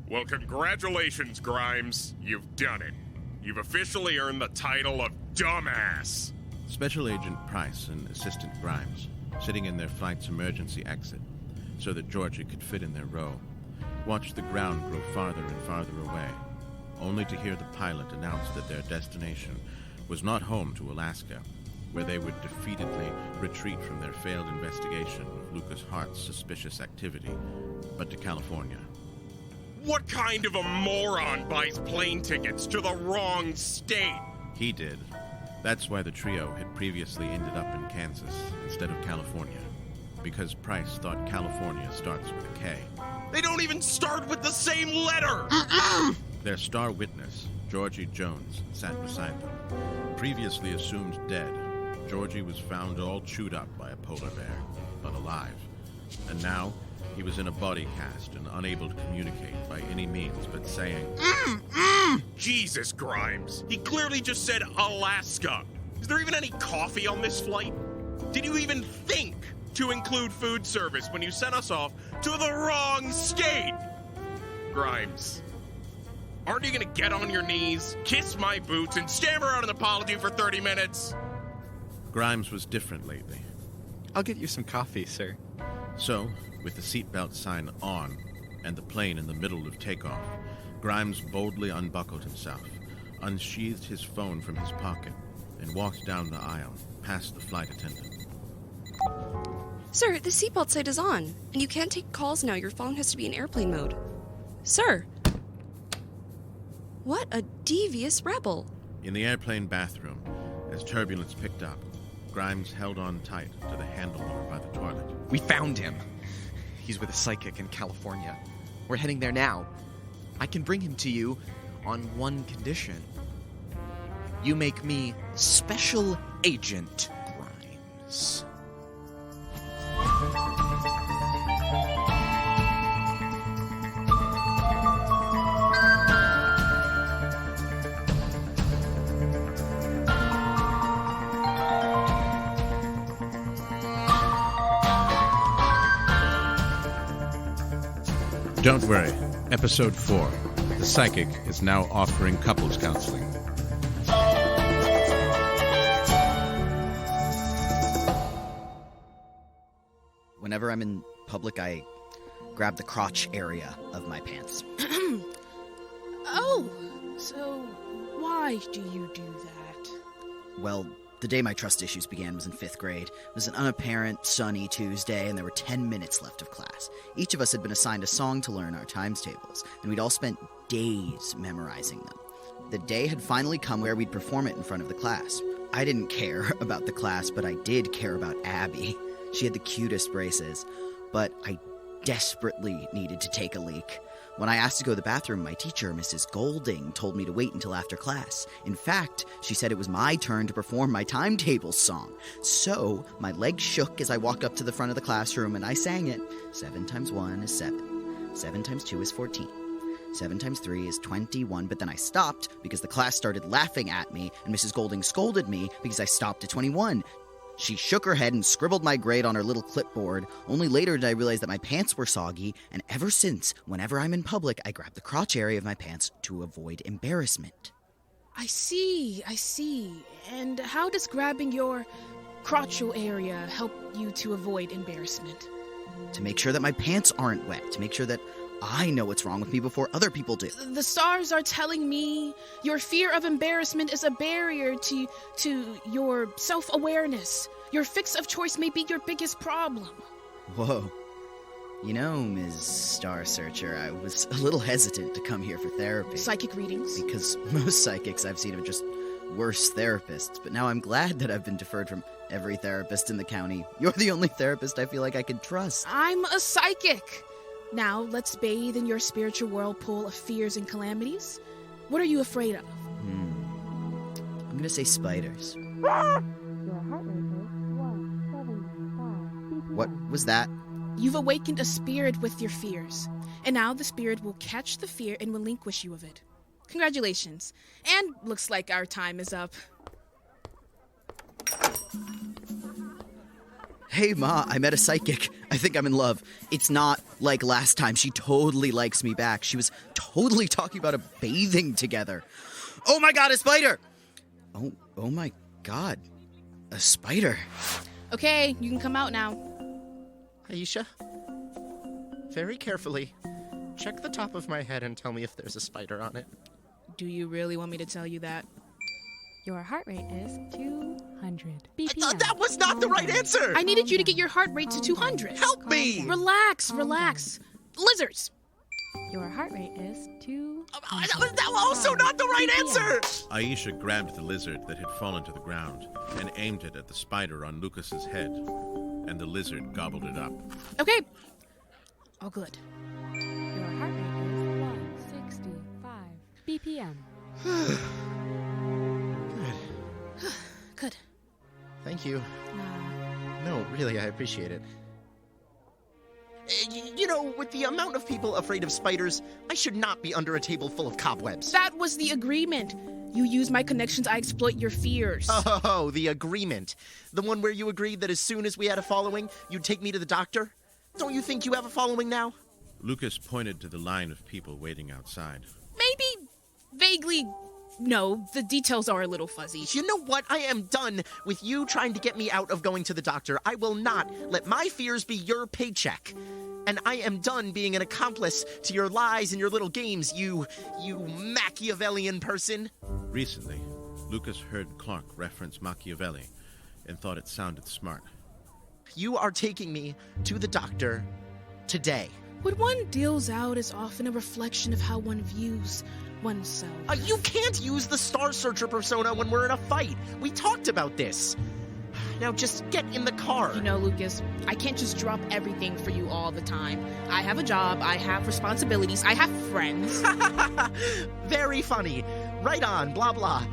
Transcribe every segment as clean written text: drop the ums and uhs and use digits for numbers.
Well, congratulations, Grimes. You've done it. You've officially earned the title of Dumbass. Special Agent Price and Assistant Grimes, sitting in their flight's emergency exit so that Georgie could fit in their row, watched the ground grow farther and farther away, only to hear the pilot announce that their destination was not home to Alaska, where they would defeatedly retreat from their failed investigation of Lucas Hart's suspicious activity, but to California. What kind of a moron buys plane tickets to the wrong state? He did. That's why the trio had previously ended up in Kansas instead of California, because Price thought California starts with a K. They don't even start with the same letter! Their star witness, Georgie Jones, sat beside them. Previously assumed dead, Georgie was found all chewed up by a polar bear, but alive. And now, he was in a body cast and unable to communicate by any means but saying, Jesus, Grimes. He clearly just said Alaska. Is there even any coffee on this flight? Did you even think to include food service when you sent us off to the wrong state? Grimes, aren't you gonna get on your knees, kiss my boots, and stammer out an apology for 30 minutes? Grimes was different lately. I'll get you some coffee, sir. So, with the seatbelt sign on and the plane in the middle of takeoff, Grimes boldly unbuckled himself, unsheathed his phone from his pocket, and walked down the aisle, past the flight attendant. Sir, the seatbelt sign is on, and you can't take calls now. Your phone has to be in airplane mode. Sir! What a devious rebel. In the airplane bathroom, as turbulence picked up, Grimes held on tight to the handlebar by the toilet. We found him. He's with a psychic in California. We're heading there now. I can bring him to you on one condition. You make me Special Agent Grimes. Don't worry. Episode 4. The Psychic is now offering couples counseling. Whenever I'm in public, I grab the crotch area of my pants. Oh, so why do you do that? Well, the day my trust issues began was in 5th grade. It was an unapparent, sunny Tuesday, and there were 10 minutes left of class. Each of us had been assigned a song to learn our times tables, and we'd all spent days memorizing them. The day had finally come where we'd perform it in front of the class. I didn't care about the class, but I did care about Abby. She had the cutest braces, but I desperately needed to take a leak. When I asked to go to the bathroom, my teacher, Mrs. Golding, told me to wait until after class. In fact, she said it was my turn to perform my timetable song. So, my legs shook as I walked up to the front of the classroom and I sang it. 7 times 1 is 7. 7 times 2 is 14. 7 times 3 is 21, but then I stopped because the class started laughing at me, and Mrs. Golding scolded me because I stopped at 21. She shook her head and scribbled my grade on her little clipboard. Only later did I realize that my pants were soggy, and ever since, whenever I'm in public, I grab the crotch area of my pants to avoid embarrassment. I see. And how does grabbing your crotchal area help you to avoid embarrassment? To make sure that my pants aren't wet, to make sure that I know what's wrong with me before other people do. The stars are telling me your fear of embarrassment is a barrier to your self-awareness. Your fix of choice may be your biggest problem. Whoa. You know, Ms. Star Searcher, I was a little hesitant to come here for therapy. Psychic readings? Because most psychics I've seen are just worse therapists, but now I'm glad that I've been deferred from every therapist in the county. You're the only therapist I feel like I can trust. I'm a psychic. Now, let's bathe in your spiritual whirlpool of fears and calamities. What are you afraid of? I'm gonna say spiders. What was that? You've awakened a spirit with your fears, and now the spirit will catch the fear and relinquish you of it. Congratulations. And looks like our time is up. Hey, Ma, I met a psychic. I think I'm in love. It's not like last time. She totally likes me back. She was totally talking about a bathing together. Oh my god, a spider! Oh my god. A spider. Okay, you can come out now. Ayesha, very carefully, check the top of my head and tell me if there's a spider on it. Do you really want me to tell you that? Your heart rate is 200 BPM. That was not the right answer! I needed you to get your heart rate to 200. Help me! Relax. Lizards! Your heart rate is 200. That was also not the right answer! Ayesha grabbed the lizard that had fallen to the ground and aimed it at the spider on Lucas's head, and the lizard gobbled it up. Okay. All good. Your heart rate is 165 BPM. Good. Thank you. No, really, I appreciate it. You know, with the amount of people afraid of spiders, I should not be under a table full of cobwebs. That was the agreement. You use my connections, I exploit your fears. Oh, the agreement. The one where you agreed that as soon as we had a following, you'd take me to the doctor? Don't you think you have a following now? Lucas pointed to the line of people waiting outside. Maybe vaguely. No, the details are a little fuzzy. You know what? I am done with you trying to get me out of going to the doctor. I will not let my fears be your paycheck. And I am done being an accomplice to your lies and your little games, you Machiavellian person. Recently, Lucas heard Clark reference Machiavelli and thought it sounded smart. You are taking me to the doctor today. What one deals out is often a reflection of how one views oneself. You can't use the Star Searcher persona when we're in a fight. We talked about this. Now just get in the car. You know, Lucas, I can't just drop everything for you all the time. I have a job, I have responsibilities, I have friends. Very funny. Right on, blah blah.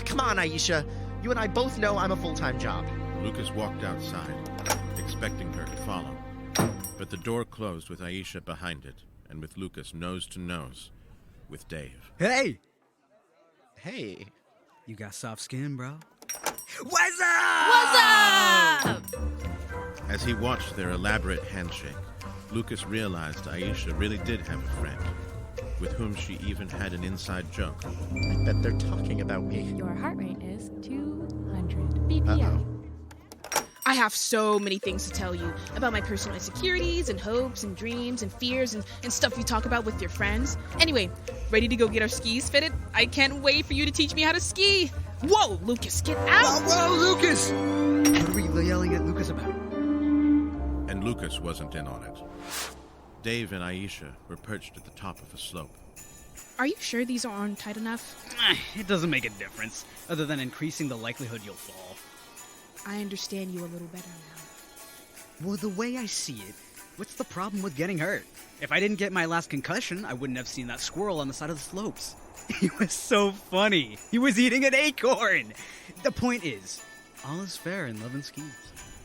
Come on, Ayesha. You and I both know I'm a full-time job. Lucas walked outside, expecting her to follow. But the door closed with Ayesha behind it, and with Lucas nose to nose with Dave. Hey! Hey. You got soft skin, bro? What's up? What's up? As he watched their elaborate handshake, Lucas realized Ayesha really did have a friend, with whom she even had an inside joke. I bet they're talking about me. Your heart rate is 200 BPM. I have so many things to tell you about my personal insecurities and hopes and dreams and fears and stuff you talk about with your friends. Anyway, ready to go get our skis fitted? I can't wait for you to teach me how to ski. Whoa, Lucas, get out! Whoa, Lucas! What are we yelling at Lucas about? And Lucas wasn't in on it. Dave and Ayesha were perched at the top of a slope. Are you sure these aren't tight enough? It doesn't make a difference, other than increasing the likelihood you'll fall. I understand you a little better now. Well, the way I see it, what's the problem with getting hurt? If I didn't get my last concussion, I wouldn't have seen that squirrel on the side of the slopes. He was so funny. He was eating an acorn. The point is, all is fair in love and schemes.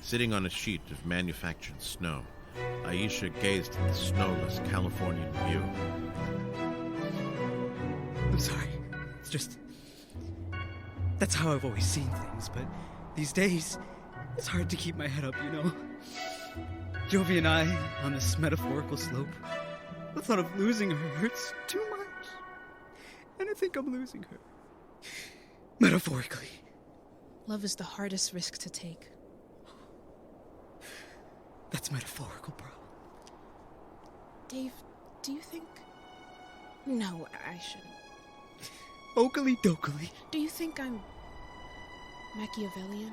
Sitting on a sheet of manufactured snow, Ayesha gazed at the snowless Californian view. I'm sorry. It's just... that's how I've always seen things, but these days, it's hard to keep my head up, you know? Jovie and I, on this metaphorical slope, the thought of losing her hurts too much. And I think I'm losing her. Metaphorically. Love is the hardest risk to take. That's metaphorical, bro. Dave, do you think... No, I shouldn't. Oakley dokley. Do you think I'm Machiavellian?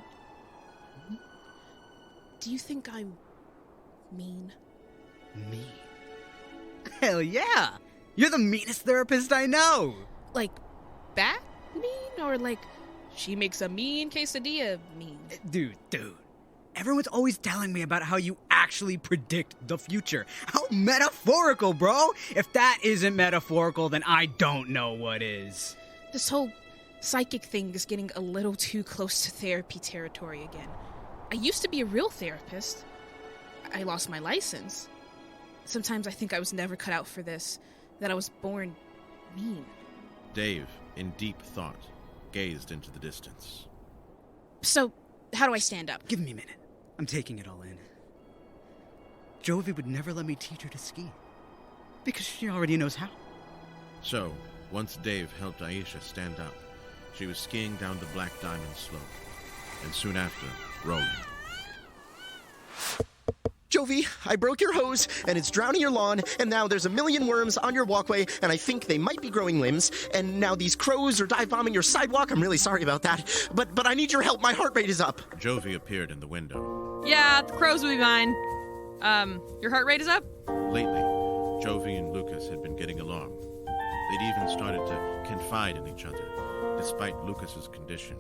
Do you think I'm mean? Me? Hell yeah! You're the meanest therapist I know! Like, bat mean? Or like, she makes a mean quesadilla mean? Dude. Everyone's always telling me about how you actually predict the future. How metaphorical, bro! If that isn't metaphorical, then I don't know what is. This whole psychic thing is getting a little too close to therapy territory again. I used to be a real therapist. I lost my license. Sometimes I think I was never cut out for this, that I was born mean. Dave, in deep thought, gazed into the distance. So, how do I stand up? Give me a minute. I'm taking it all in. Jovie would never let me teach her to ski. Because she already knows how. So, once Dave helped Ayesha stand up, she was skiing down the Black Diamond slope, and soon after, rolling. Jovie, I broke your hose, and it's drowning your lawn, and now there's a million worms on your walkway, and I think they might be growing limbs, and now these crows are dive-bombing your sidewalk. I'm really sorry about that, but I need your help. My heart rate is up. Jovie appeared in the window. Yeah, the crows will be mine. Your heart rate is up? Lately, Jovie and Lucas had been getting along. They'd even started to confide in each other, despite Lucas's condition.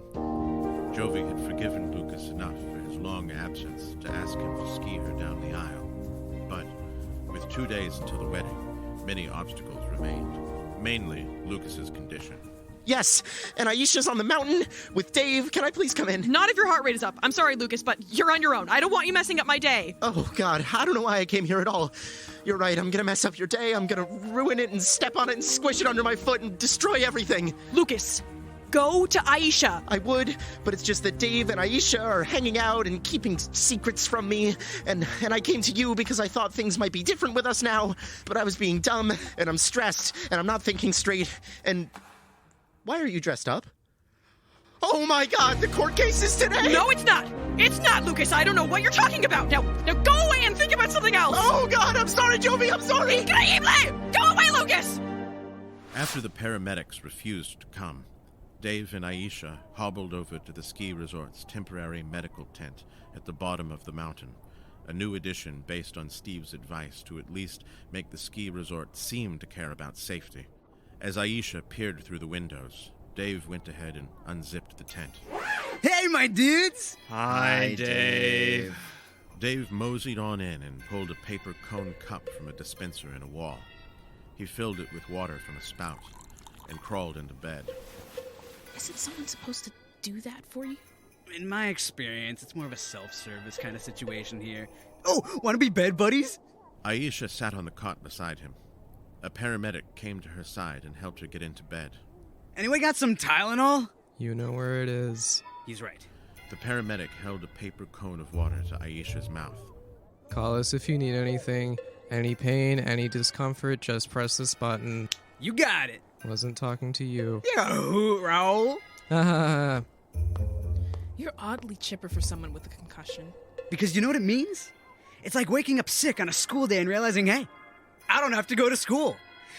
Jovie had forgiven Lucas enough for his long absence to ask him to ski her down the aisle. But, with 2 days until the wedding, many obstacles remained, mainly Lucas's condition. Yes, and Ayesha's on the mountain with Dave. Can I please come in? Not if your heart rate is up. I'm sorry, Lucas, but you're on your own. I don't want you messing up my day. Oh, God, I don't know why I came here at all. You're right, I'm gonna mess up your day. I'm gonna ruin it and step on it and squish it under my foot and destroy everything. Lucas, go to Ayesha. I would, but it's just that Dave and Ayesha are hanging out and keeping secrets from me, and I came to you because I thought things might be different with us now, but I was being dumb, and I'm stressed, and I'm not thinking straight, and... Why are you dressed up? Oh my God, the court case is today! No, it's not! It's not, Lucas! I don't know what you're talking about! Now go away and think about something else! Oh God, I'm sorry, Jovie, I'm sorry! Increíble! Go away, Lucas! After the paramedics refused to come, Dave and Ayesha hobbled over to the ski resort's temporary medical tent at the bottom of the mountain, a new addition based on Steve's advice to at least make the ski resort seem to care about safety. As Ayesha peered through the windows, Dave went ahead and unzipped the tent. Hey, my dudes! Hi, Dave. Dave moseyed on in and pulled a paper cone cup from a dispenser in a wall. He filled it with water from a spout and crawled into bed. Isn't someone supposed to do that for you? In my experience, it's more of a self-service kind of situation here. Oh, want to be bed buddies? Ayesha sat on the cot beside him. A paramedic came to her side and helped her get into bed. Anyone got some Tylenol? You know where it is. He's right. The paramedic held a paper cone of water to Ayesha's mouth. Call us if you need anything. Any pain, any discomfort, just press this button. You got it. Wasn't talking to you. Yeah, Raul. Haha. You're oddly chipper for someone with a concussion. Because you know what it means? It's like waking up sick on a school day and realizing, hey, I don't have to go to school.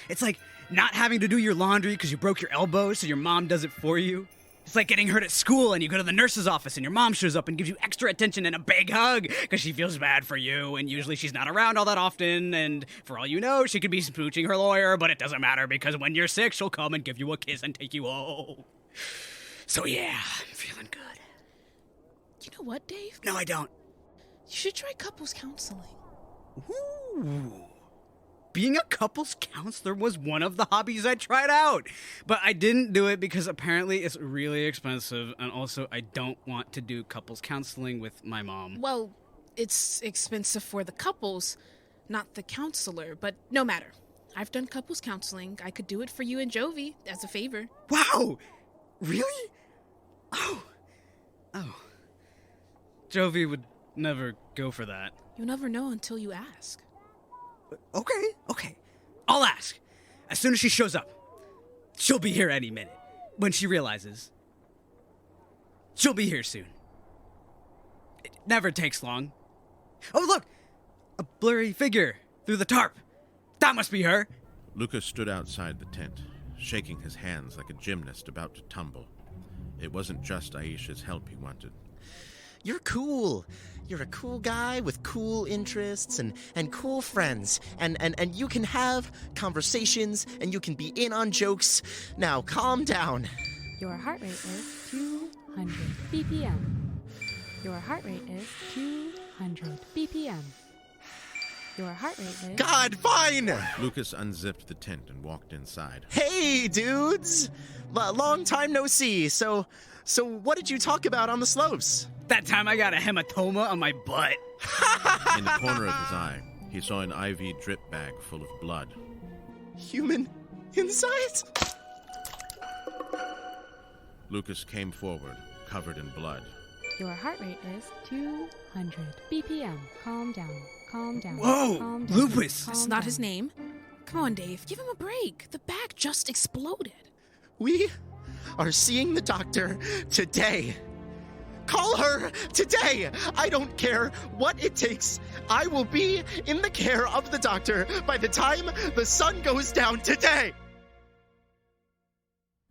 It's like not having to do your laundry because you broke your elbow, so your mom does it for you. It's like getting hurt at school and you go to the nurse's office and your mom shows up and gives you extra attention and a big hug because she feels bad for you, and usually she's not around all that often, and for all you know, she could be smooching her lawyer, but it doesn't matter because when you're sick, she'll come and give you a kiss and take you home. So yeah, I'm feeling good. You know what, Dave? No, I don't. You should try couples counseling. Ooh. Being a couples counselor was one of the hobbies I tried out, but I didn't do it because apparently it's really expensive, and also I don't want to do couples counseling with my mom. Well, it's expensive for the couples, not the counselor, but no matter. I've done couples counseling. I could do it for you and Jovie as a favor. Wow! Really? Oh. Jovie would never go for that. You'll never know until you ask. Okay. I'll ask. As soon as she shows up. She'll be here any minute. When she realizes. She'll be here soon. It never takes long. Oh, look! A blurry figure through the tarp. That must be her. Lucas stood outside the tent, shaking his hands like a gymnast about to tumble. It wasn't just Ayesha's help he wanted. You're cool. You're a cool guy with cool interests and cool friends. And you can have conversations and you can be in on jokes. Now, calm down. Your heart rate is 200 BPM. Your heart rate is 200 BPM. Your heart rate is... God, fine! Lucas unzipped the tent and walked inside. Hey, dudes! Long time no see. So what did you talk about on the slopes? That time I got a hematoma on my butt. In the corner of his eye, he saw an IV drip bag full of blood. Human insides? Lucas came forward, covered in blood. Your heart rate is 200 BPM. Calm down. Calm down. Whoa! Calm down. Lupus! Calm That's not down. his name. Come on, Dave. Give him a break. The bag just exploded. We are seeing the doctor today. Call her today. I don't care what it takes. I will be in the care of the doctor by the time the sun goes down today.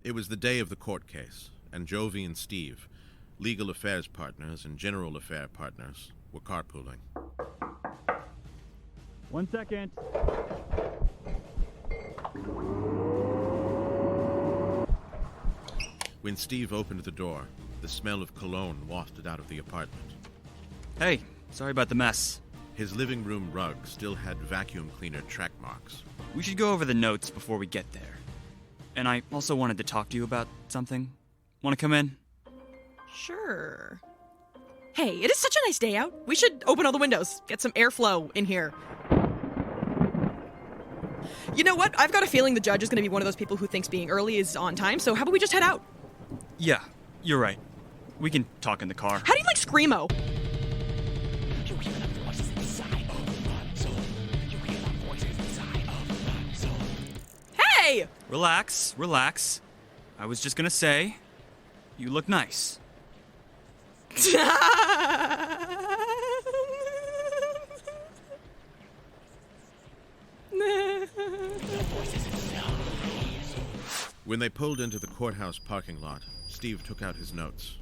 It was the day of the court case, and Jovie and Steve, legal affairs partners and general affair partners, were carpooling. 1 second. When Steve opened the door, the smell of cologne wafted out of the apartment. Hey, sorry about the mess. His living room rug still had vacuum cleaner track marks. We should go over the notes before we get there. And I also wanted to talk to you about something. Want to come in? Sure. Hey, it is such a nice day out. We should open all the windows, get some airflow in here. You know what? I've got a feeling the judge is going to be one of those people who thinks being early is on time, so how about we just head out? Yeah, you're right. We can talk in the car. How do you like Screamo? Hey! Relax, relax. I was just gonna say, you look nice. When they pulled into the courthouse parking lot, Steve took out his notes.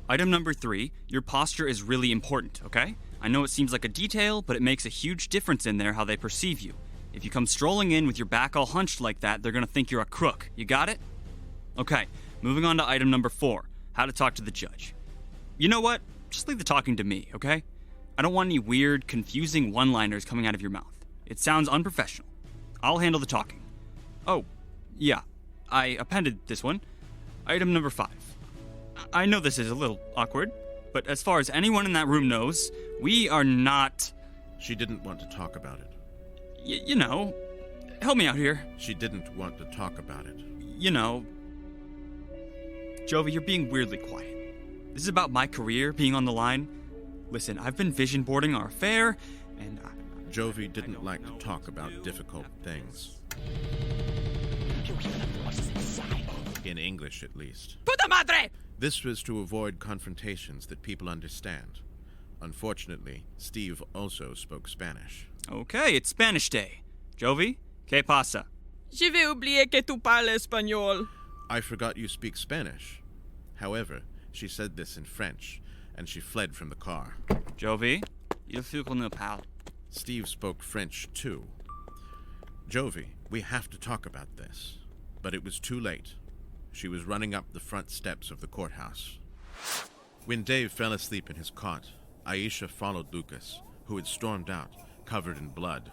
Item number 3, your posture is really important, okay? I know it seems like a detail, but it makes a huge difference in there how they perceive you. If you come strolling in with your back all hunched like that, they're gonna think you're a crook. You got it? Okay, moving on to item number 4, how to talk to the judge. You know what? Just leave the talking to me, okay? I don't want any weird, confusing one-liners coming out of your mouth. It sounds unprofessional. I'll handle the talking. Oh, yeah, I appended this one. Item number 5. I know this is a little awkward, but as far as anyone in that room knows, we are not... She didn't want to talk about it. You know, help me out here. She didn't want to talk about it. You know, Jovie, you're being weirdly quiet. This is about my career being on the line. Listen, I've been vision boarding our affair, and Jovie didn't like to talk about difficult things. In English, at least. Puta madre! This was to avoid confrontations that people understand. Unfortunately, Steve also spoke Spanish. Okay, it's Spanish Day. Jovie, ¿qué pasa? Je vais oublier que tu parles español. I forgot you speak Spanish. However, she said this in French, and she fled from the car. Jovie, il faut qu'on nous parle. Steve spoke French, too. Jovie, we have to talk about this. But it was too late. She was running up the front steps of the courthouse. When Dave fell asleep in his cot, Ayesha followed Lucas, who had stormed out, covered in blood.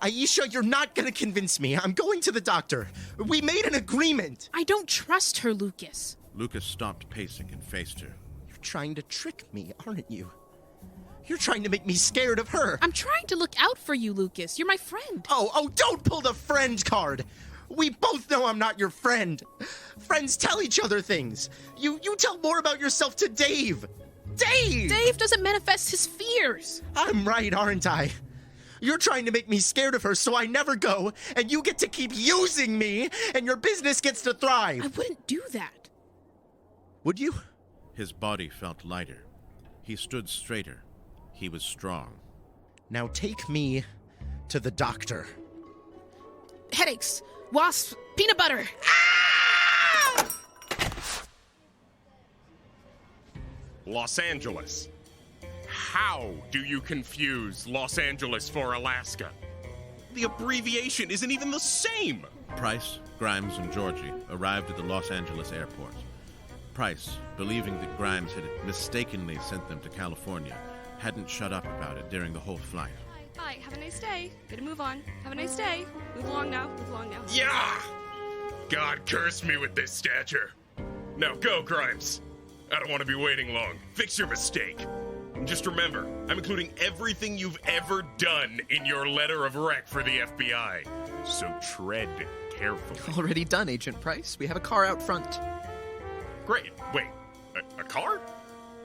Ayesha, you're not gonna convince me. I'm going to the doctor. We made an agreement. I don't trust her, Lucas. Lucas stopped pacing and faced her. You're trying to trick me, aren't you? You're trying to make me scared of her. I'm trying to look out for you, Lucas. You're my friend. Oh, don't pull the friend card. We both know I'm not your friend. Friends tell each other things. You tell more about yourself to Dave. Dave! Dave doesn't manifest his fears. I'm right, aren't I? You're trying to make me scared of her so I never go, and you get to keep using me, and your business gets to thrive. I wouldn't do that. Would you? His body felt lighter. He stood straighter. He was strong. Now take me to the doctor. Headaches, wasps, peanut butter. Los Angeles. How do you confuse Los Angeles for Alaska? The abbreviation isn't even the same. Price, Grimes, and Georgie arrived at the Los Angeles airport. Price, believing that Grimes had mistakenly sent them to California, hadn't shut up about it during the whole flight. Bye. Have a nice day. Gotta move on. Have a nice day. Move along now. Move along now. Yeah! God curse me with this stature. Now go, Grimes. I don't want to be waiting long. Fix your mistake. And just remember, I'm including everything you've ever done in your letter of rec for the FBI. So tread carefully. Already done, Agent Price. We have a car out front. Great. Wait, a car?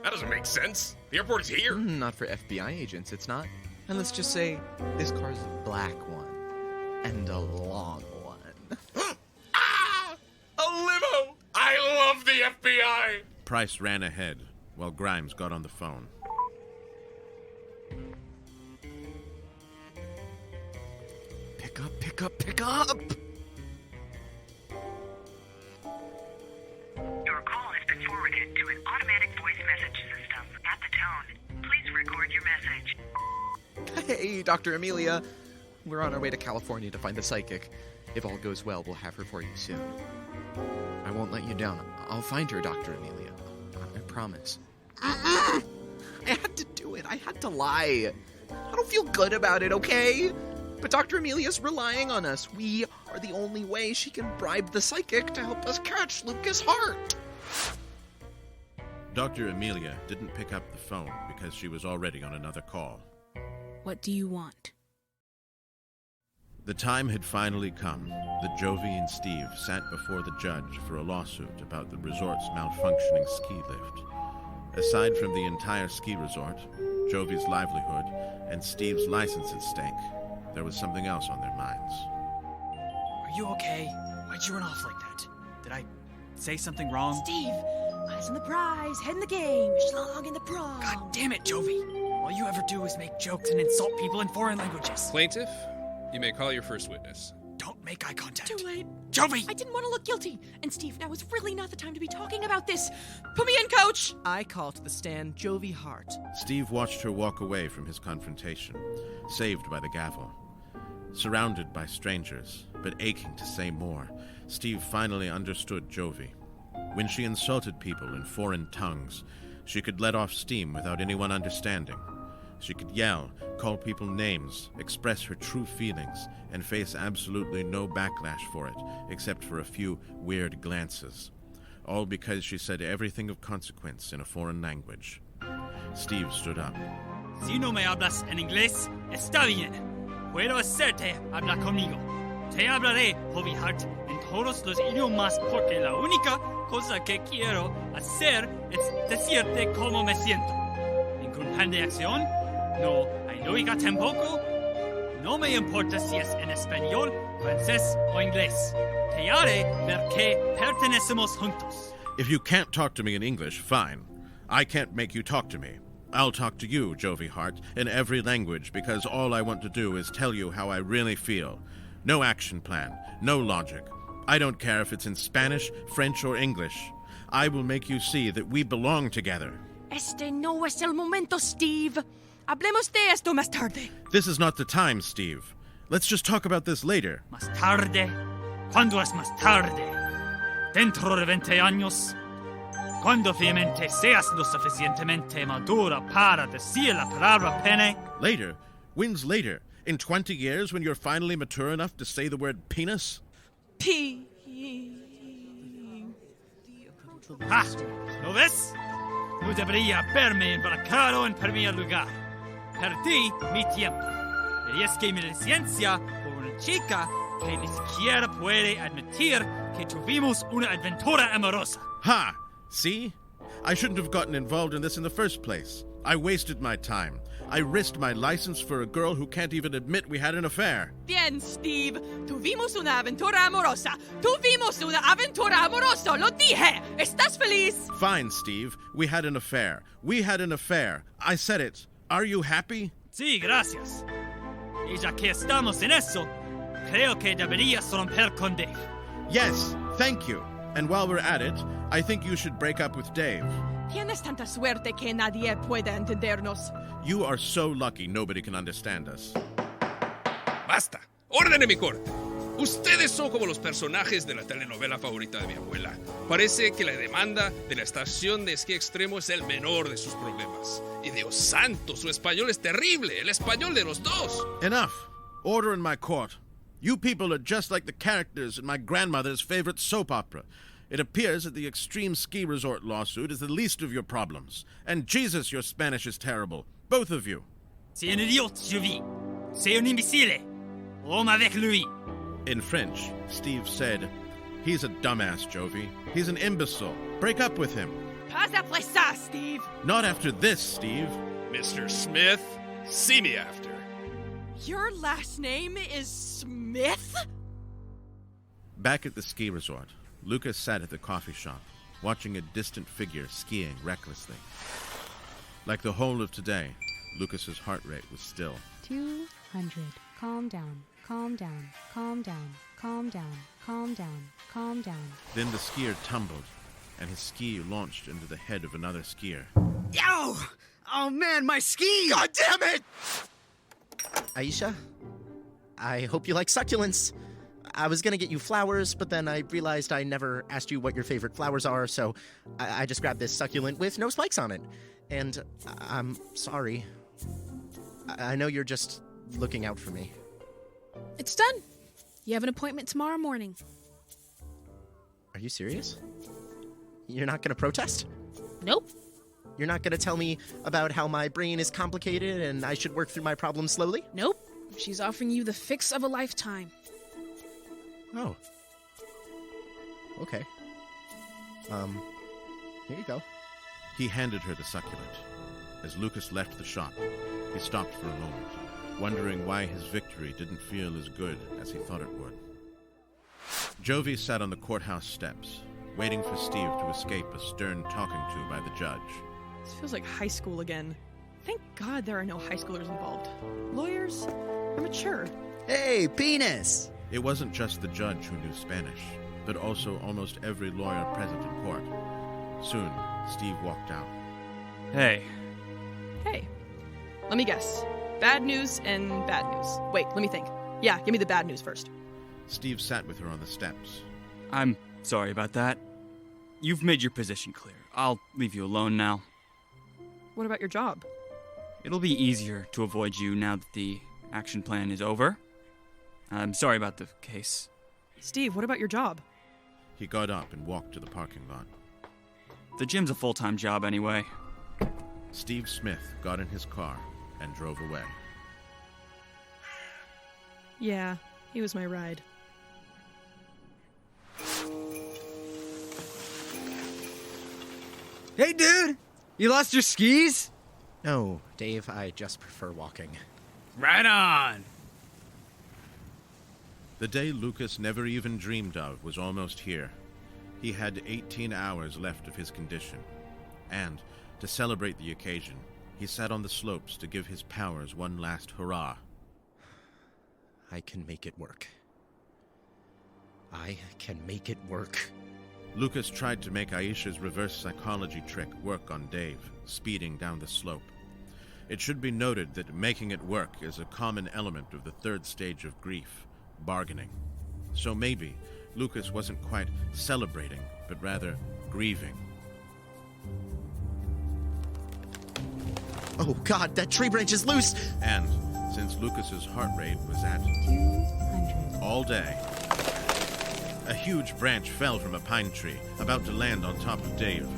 That doesn't make sense. The airport is here. Not for FBI agents, it's not. And let's just say this car's a black one. And a long one. Ah! A limo! I love the FBI! Price ran ahead while Grimes got on the phone. Pick up, pick up, pick up! Your call has been forwarded to an automatic voice message system. At the tone, please record your message. Hey, Dr. Amelia. We're on our way to California to find the psychic. If all goes well, we'll have her for you soon. I won't let you down. I'll find her, Dr. Amelia. I promise. I had to do it. I had to lie. I don't feel good about it, okay? But Dr. Amelia's relying on us. We are the only way she can bribe the psychic to help us catch Lucas Hart. Dr. Amelia didn't pick up the phone because she was already on another call. What do you want? The time had finally come that Jovie and Steve sat before the judge for a lawsuit about the resort's malfunctioning ski lift. Aside from the entire ski resort, Jovie's livelihood, and Steve's license at stake, there was something else on their minds. Are you okay? Why'd you run off like that? Did I say something wrong? Steve, eyes on the prize, head in the game, schlong in the prom. God damn it, Jovie! All you ever do is make jokes and insult people in foreign languages. Plaintiff, you may call your first witness. Don't make eye contact. Too late. Jovie! I didn't want to look guilty. And Steve, now is really not the time to be talking about this. Put me in, coach! I call to the stand Jovie Hart. Steve watched her walk away from his confrontation, saved by the gavel. Surrounded by strangers, but aching to say more, Steve finally understood Jovie. When she insulted people in foreign tongues, she could let off steam without anyone understanding. She could yell, call people names, express her true feelings, and face absolutely no backlash for it, except for a few weird glances. All because she said everything of consequence in a foreign language. Steve stood up. Si no me hablas en inglés, está bien. Puedo hacerte hablar conmigo. Te hablaré, Jovie Hart, en todos los idiomas porque la única cosa que quiero hacer es decirte cómo me siento. Ningún plan de acción, no hay lógica tampoco. No me importa si es en español, francés o inglés. Te haré ver que pertenecemos juntos. If you can't talk to me in English, fine. I can't make you talk to me. I'll talk to you, Jovie Hart, in every language because all I want to do is tell you how I really feel. No action plan, no logic. I don't care if it's in Spanish, French, or English. I will make you see that we belong together. Este no es el momento, Steve. Hablemos de esto más tarde. This is not the time, Steve. Let's just talk about this later. Más tarde? ¿Cuándo es más tarde? ¿Dentro de 20 años? Cuando finalmente seas lo suficientemente madura para decir la palabra pene? Later? When's later? In 20 years when you're finally mature enough to say the word penis? Ah, ¿lo ves? No debería haberme embarcado en primer lugar. Perdí mi tiempo. Arriesgué mi licencia por una chica que ni siquiera puede admitir que tuvimos una aventura amorosa. Ha! See? I shouldn't have gotten involved in this in the first place. I wasted my time. I risked my license for a girl who can't even admit we had an affair. Bien, Steve. Tuvimos una aventura amorosa. Tuvimos una aventura amorosa. Lo dije. ¿Estás feliz? Fine, Steve. We had an affair. We had an affair. I said it. Are you happy? Sí, gracias. Y ya que estamos en eso, creo que deberías romper con Dave. Yes, thank you. And while we're at it, I think you should break up with Dave. Tienes tanta suerte que nadie puede entendernos. You are so lucky nobody can understand us. ¡Basta! ¡Orden en mi corte! Ustedes son como los personajes de la telenovela favorita de mi abuela. Parece que la demanda de la estación de esquí extremo es el menor de sus problemas. Y Dios santo, su español es terrible, el español de los dos. Enough. Order in my court. You people are just like the characters in my grandmother's favorite soap opera. It appears that the extreme ski resort lawsuit is the least of your problems. And Jesus, your Spanish is terrible. Both of you. C'est un idiot, Jovie. C'est un imbécile. Homme avec lui. In French, Steve said, "He's a dumbass, Jovie. He's an imbecile. Break up with him." How's that place sauce, Steve? Not after this, Steve. Mr. Smith, see me after. Your last name is Smith? Back at the ski resort, Lucas sat at the coffee shop, watching a distant figure skiing recklessly. Like the whole of today, Lucas's heart rate was still. 200. Calm down. Calm down. Calm down. Calm down. Calm down. Calm down. Then the skier tumbled, and his ski launched into the head of another skier. Yo! Oh man, my ski! God damn it! Ayesha, I hope you like succulents. I was gonna get you flowers, but then I realized I never asked you what your favorite flowers are, so I just grabbed this succulent with no spikes on it. And I'm sorry. I know you're just looking out for me. It's done. You have an appointment tomorrow morning. Are you serious? You're not gonna protest? Nope. You're not gonna tell me about how my brain is complicated and I should work through my problems slowly? Nope. She's offering you the fix of a lifetime. Oh. Okay. Here you go. He handed her the succulent. As Lucas left the shop, he stopped for a moment, wondering why his victory didn't feel as good as he thought it would. Jovie sat on the courthouse steps, waiting for Steve to escape a stern talking to by the judge. This feels like high school again. Thank God there are no high schoolers involved. Lawyers are mature. Hey, penis! It wasn't just the judge who knew Spanish, but also almost every lawyer present in court. Soon, Steve walked out. Hey, Hey, let me guess. Bad news and bad news. Wait, let me think. Yeah, give me the bad news first. Steve sat with her on the steps. I'm sorry about that. You've made your position clear. I'll leave you alone now. What about your job? It'll be easier to avoid you now that the action plan is over. I'm sorry about the case. Steve, what about your job? He got up and walked to the parking lot. The gym's a full-time job anyway. Steve Smith got in his car and drove away. Yeah, he was my ride. Hey, dude! You lost your skis? No, Dave, I just prefer walking. Right on! The day Lucas never even dreamed of was almost here. He had 18 hours left of his condition. And, to celebrate the occasion, he sat on the slopes to give his powers one last hurrah. I can make it work. I can make it work. Lucas tried to make Ayesha's reverse psychology trick work on Dave, speeding down the slope. It should be noted that making it work is a common element of the third stage of grief, bargaining. So maybe Lucas wasn't quite celebrating, but rather grieving. Oh God, that tree branch is loose! And, since Lucas's heart rate was at 200. all day, a huge branch fell from a pine tree, about to land on top of Dave.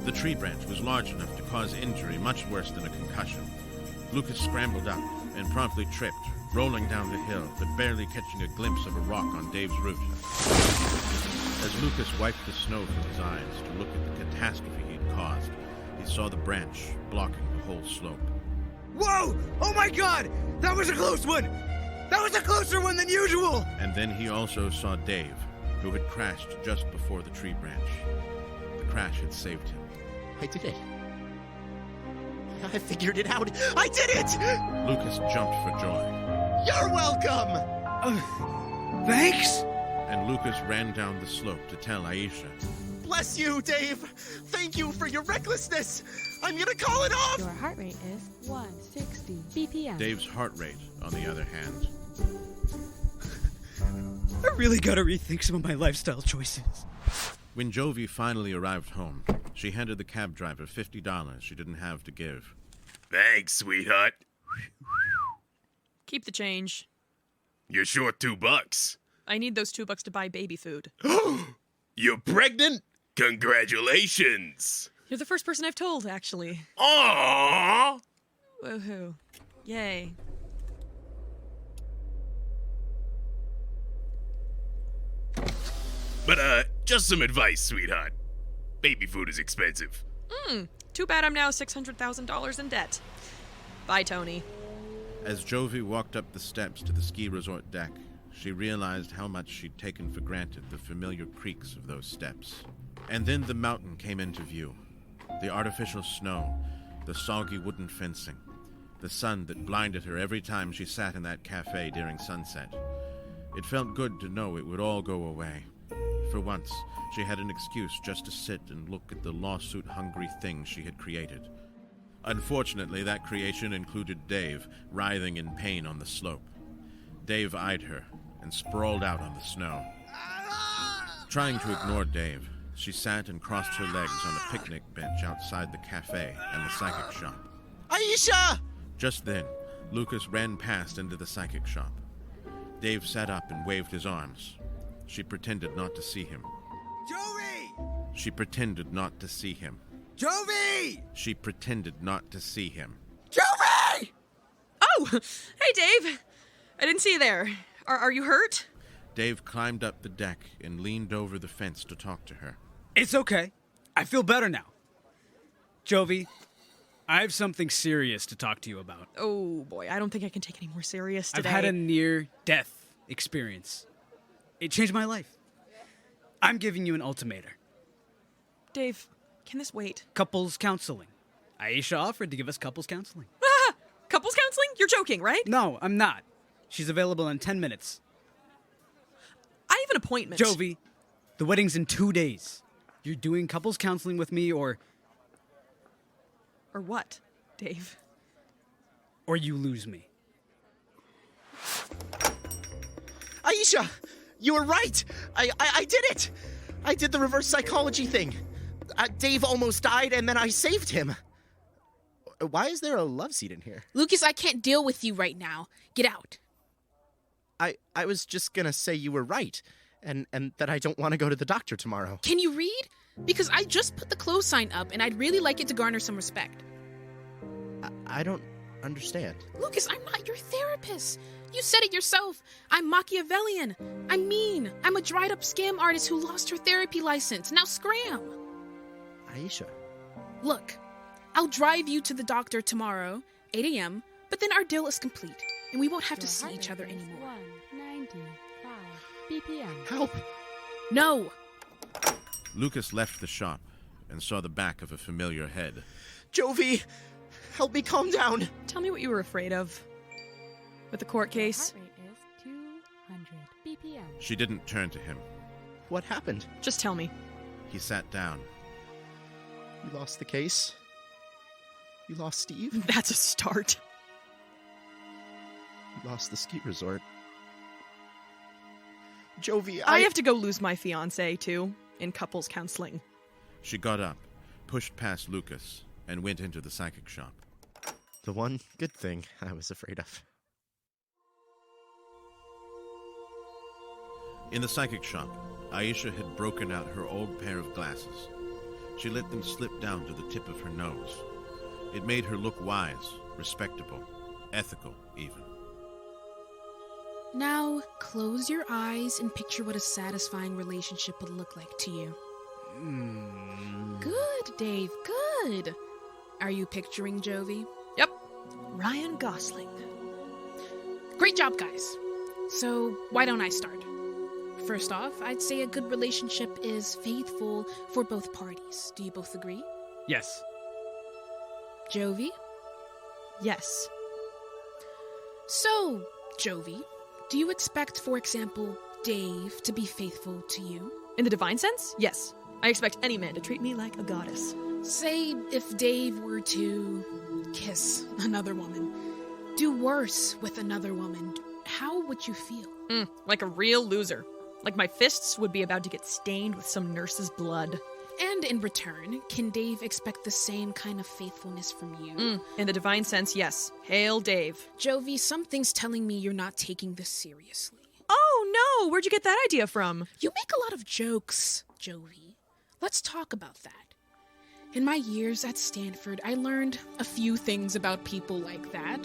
The tree branch was large enough to cause injury much worse than a concussion. Lucas scrambled up and promptly tripped, rolling down the hill, but barely catching a glimpse of a rock on Dave's route. As Lucas wiped the snow from his eyes to look at the catastrophe he'd caused, he saw the branch blocking the whole slope. Whoa! Oh my god! That was a close one! That was a closer one than usual! And then he also saw Dave, who had crashed just before the tree branch. The crash had saved him. I did it. I figured it out. I did it! Lucas jumped for joy. You're welcome! Thanks? And Lucas ran down the slope to tell Ayesha. Bless you, Dave! Thank you for your recklessness! I'm gonna call it off! Your heart rate is 160 BPM. Dave's heart rate, on the other hand. I really gotta rethink some of my lifestyle choices. When Jovie finally arrived home, she handed the cab driver $50 she didn't have to give. Thanks, sweetheart. Keep the change. You're short $2. I need those $2 to buy baby food. You're pregnant? Congratulations! You're the first person I've told, actually. Aww! Woohoo. Yay. But, just some advice, sweetheart. Baby food is expensive. Too bad I'm now $600,000 in debt. Bye, Tony. As Jovie walked up the steps to the ski resort deck, she realized how much she'd taken for granted the familiar creaks of those steps. And then the mountain came into view. The artificial snow, the soggy wooden fencing, the sun that blinded her every time she sat in that cafe during sunset. It felt good to know it would all go away. For once, she had an excuse just to sit and look at the lawsuit-hungry thing she had created. Unfortunately, that creation included Dave, writhing in pain on the slope. Dave eyed her and sprawled out on the snow. Trying to ignore Dave, she sat and crossed her legs on a picnic bench outside the cafe and the psychic shop. Ayesha! Just then, Lucas ran past into the psychic shop. Dave sat up and waved his arms. She pretended not to see him. Jovie! She pretended not to see him. Jovie! She pretended not to see him. Jovie! Oh! Hey, Dave! I didn't see you there. Are you hurt? Dave climbed up the deck and leaned over the fence to talk to her. It's okay. I feel better now. Jovie, I have something serious to talk to you about. Oh, boy. I don't think I can take any more serious today. I've had a near-death experience. It changed my life. I'm giving you an ultimatum. Dave, can this wait? Couples counseling. Ayesha offered to give us couples counseling. Ah! Couples counseling? You're joking, right? No, I'm not. She's available in 10 minutes. I have an appointment. Jovie, the wedding's in 2 days. You're doing couples counseling with me, or what, Dave? Or you lose me. Ayesha! You were right! I did it! I did the reverse psychology thing. Dave almost died, and then I saved him. Why is there a love seat in here? Lucas, I can't deal with you right now. Get out. I was just gonna say you were right, and that I don't want to go to the doctor tomorrow. Can you read? Because I just put the close sign up, and I'd really like it to garner some respect. I don't understand. Lucas, I'm not your therapist. You said it yourself. I'm Machiavellian. I'm mean. I'm a dried-up scam artist who lost her therapy license. Now scram. Ayesha. Look, I'll drive you to the doctor tomorrow, 8 a.m., but then our deal is complete, and we won't have to see each other anymore. 195 BPM. Help! No! Lucas left the shop and saw the back of a familiar head. Jovie! Help me calm down! Tell me what you were afraid of. With the court case? Heart rate is 200 BPM. She didn't turn to him. What happened? Just tell me. He sat down. You lost the case? You lost Steve? That's a start. You lost the ski resort. Jovie, I have to go lose my fiancé, too, in couples counseling. She got up, pushed past Lucas, and went into the psychic shop. The one good thing I was afraid of. In the psychic shop, Ayesha had broken out her old pair of glasses. She let them slip down to the tip of her nose. It made her look wise, respectable, ethical, even. Now, close your eyes and picture what a satisfying relationship would look like to you. Good, Dave, good. Are you picturing Jovie? Yep. Ryan Gosling. Great job, guys. So, why don't I start? First off, I'd say a good relationship is faithful for both parties. Do you both agree? Yes. Jovie? Yes. So, Jovie, do you expect, for example, Dave to be faithful to you? In the divine sense? Yes. I expect any man to treat me like a goddess. Say if Dave were to kiss another woman, do worse with another woman, how would you feel? Like a real loser. Like my fists would be about to get stained with some nurse's blood. And in return, can Dave expect the same kind of faithfulness from you? In the divine sense, yes. Hail Dave. Jovie, something's telling me you're not taking this seriously. Oh no! Where'd you get that idea from? You make a lot of jokes, Jovie. Let's talk about that. In my years at Stanford, I learned a few things about people like that.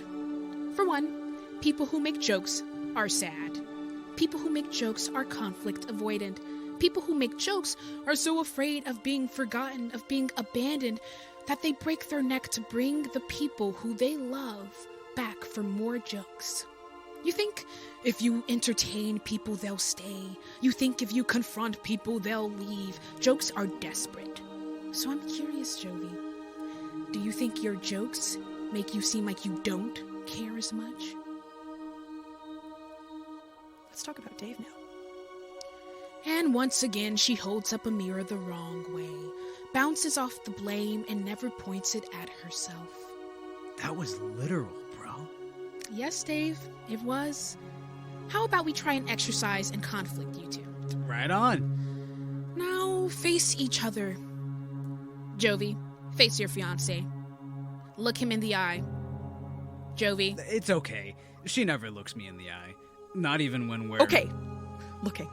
For one, people who make jokes are sad. People who make jokes are conflict avoidant. people who make jokes are so afraid of being forgotten, of being abandoned, that they break their neck to bring the people who they love back for more jokes. You think if you entertain people, they'll stay. You think if you confront people, they'll leave. Jokes are desperate. So I'm curious, Jovie. Do you think your jokes make you seem like you don't care as much? Let's talk about Dave now. And once again, she holds up a mirror the wrong way, bounces off the blame, and never points it at herself. That was literal, bro. Yes, Dave, it was. How about we try an exercise in conflict, you two? Right on. Now, face each other. Jovie, face your fiancé. Look him in the eye. Jovie. It's okay. She never looks me in the eye. Not even when we're... Okay. Looking.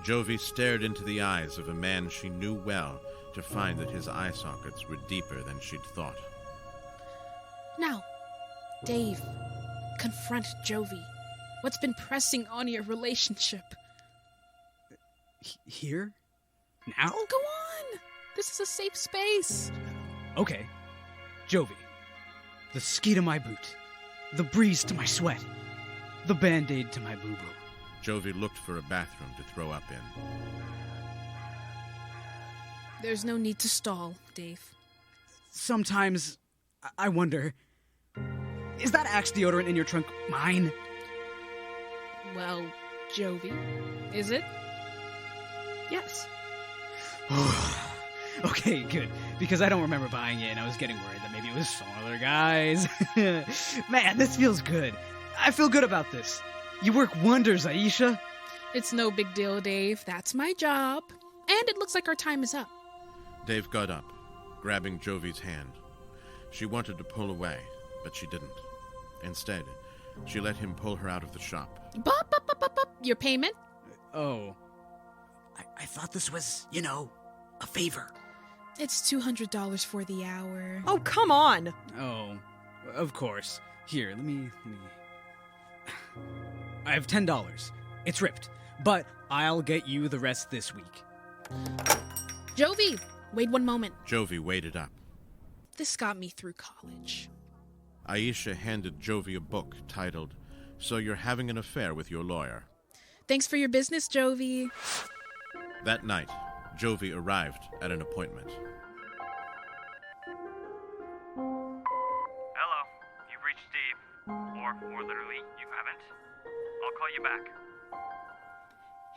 Jovie stared into the eyes of a man she knew well to find that his eye sockets were deeper than she'd thought. Now, Dave, confront Jovie. What's been pressing on your relationship? Here? Now? Go on! This is a safe space. Okay. Jovie. The ski to my boot. The breeze to my sweat. The Band-Aid to my boo-boo. Jovie looked for a bathroom to throw up in. There's no need to stall, Dave. Sometimes I wonder, is that Axe deodorant in your trunk mine? Well, Jovie, is it? Yes. Okay, good. Because I don't remember buying it, and I was getting worried that maybe it was some other guys. Man, this feels good. I feel good about this. You work wonders, Ayesha. It's no big deal, Dave. That's my job. And it looks like our time is up. Dave got up, grabbing Jovie's hand. She wanted to pull away, but she didn't. Instead, she let him pull her out of the shop. Bop. Your payment? Oh. I thought this was, a favor. It's $200 for the hour. Oh, come on. Oh, of course. Here, let me... I have $10. It's ripped, but I'll get you the rest this week. Jovie, wait one moment. Jovie waited up. This got me through college. Ayesha handed Jovie a book titled, So You're Having an Affair with Your Lawyer. Thanks for your business, Jovie. That night, Jovie arrived at an appointment. Hello, you've reached Steve. Or, more literally, you haven't. I'll call you back.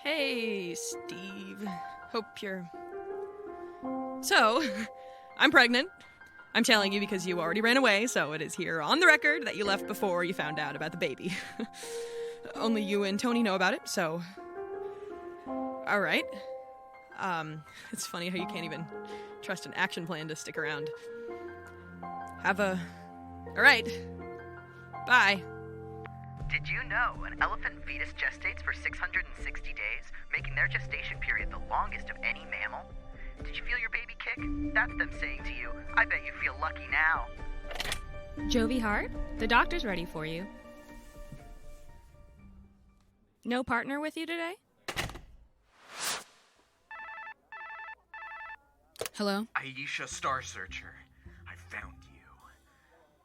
Hey, Steve. Hope you're... So, I'm pregnant. I'm telling you because you already ran away, so it is here on the record that you left before you found out about the baby. Only you and Tony know about it, so... Alright. It's funny how you can't even trust an action plan to stick around. Alright. Bye. Did you know an elephant fetus gestates for 660 days, making their gestation period the longest of any mammal? Did you feel your baby kick? That's them saying to you, I bet you feel lucky now. Jovie Hart, the doctor's ready for you. No partner with you today? Hello? Ayesha Star Searcher, I found you.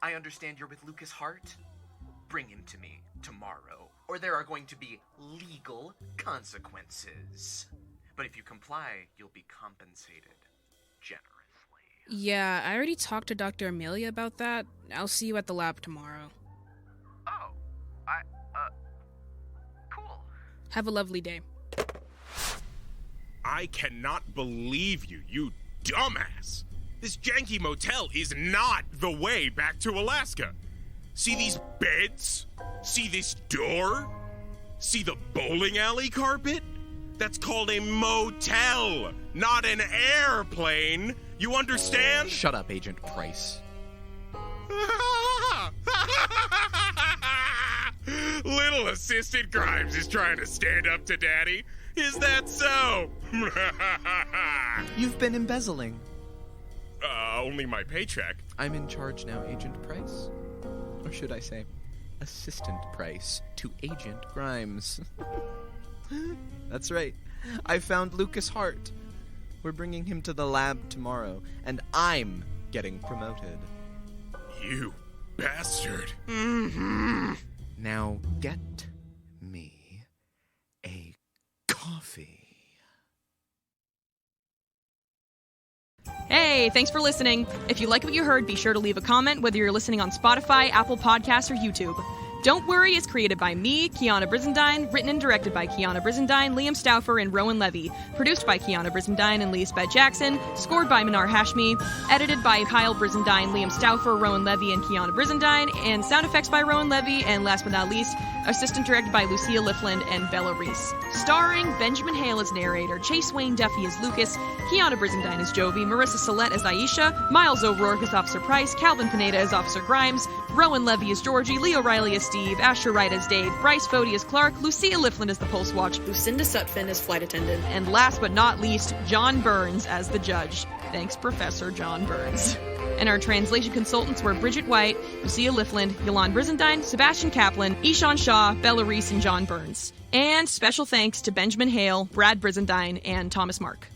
I understand you're with Lucas Hart. Bring him to me tomorrow, or there are going to be legal consequences. But if you comply, you'll be compensated generously. Yeah, I already talked to Dr. Amelia about that. I'll see you at the lab tomorrow. Oh, cool. Have a lovely day. I cannot believe you, you dumbass. This janky motel is not the way back to Alaska. See these beds? See this door? See the bowling alley carpet? That's called a motel, not an airplane. You understand? Shut up, Agent Price. Little Assistant Grimes is trying to stand up to Daddy. Is that so? You've been embezzling. Only my paycheck. I'm in charge now, Agent Price. Or should I say, Assistant Price to Agent Grimes. That's right. I found Lucas Hart. We're bringing him to the lab tomorrow, and I'm getting promoted. You bastard. Now get me a coffee. Hey, thanks for listening. If you like what you heard, be sure to leave a comment whether you're listening on Spotify, Apple Podcasts, or YouTube. Don't Worry is created by me, Kiana Brizendine, written and directed by Kiana Brizendine, Liam Stauffer, and Rowan Levy, produced by Kiana Brizendine and Lisbeth Jackson, scored by Minar Hashmi, edited by Kyle Brizendine, Liam Stauffer, Rowan Levy, and Kiana Brizendine, and sound effects by Rowan Levy, and last but not least, assistant directed by Lucia Lifland and Bella Reese. Starring Benjamin Hale as narrator, Chase Wayne Duffy as Lucas, Kiana Brizendine as Jovie, Marissa Salette as Ayesha, Miles O'Rourke as Officer Price, Calvin Pineda as Officer Grimes, Rowan Levy as Georgie, Leo Riley as Steve, Asher Wright as Dave, Bryce Fody as Clark, Lucia Lifland as the Pulse Watch, Lucinda Sutphin as flight attendant. and last but not least, John Burns as the judge. Thanks, Professor John Burns. And our translation consultants were Bridget White, Lucia Lifland, Yolande Brizendine, Sebastian Kaplan, Ishan Shaw, Bella Reese, and John Burns. And special thanks to Benjamin Hale, Brad Brizendine, and Thomas Mark.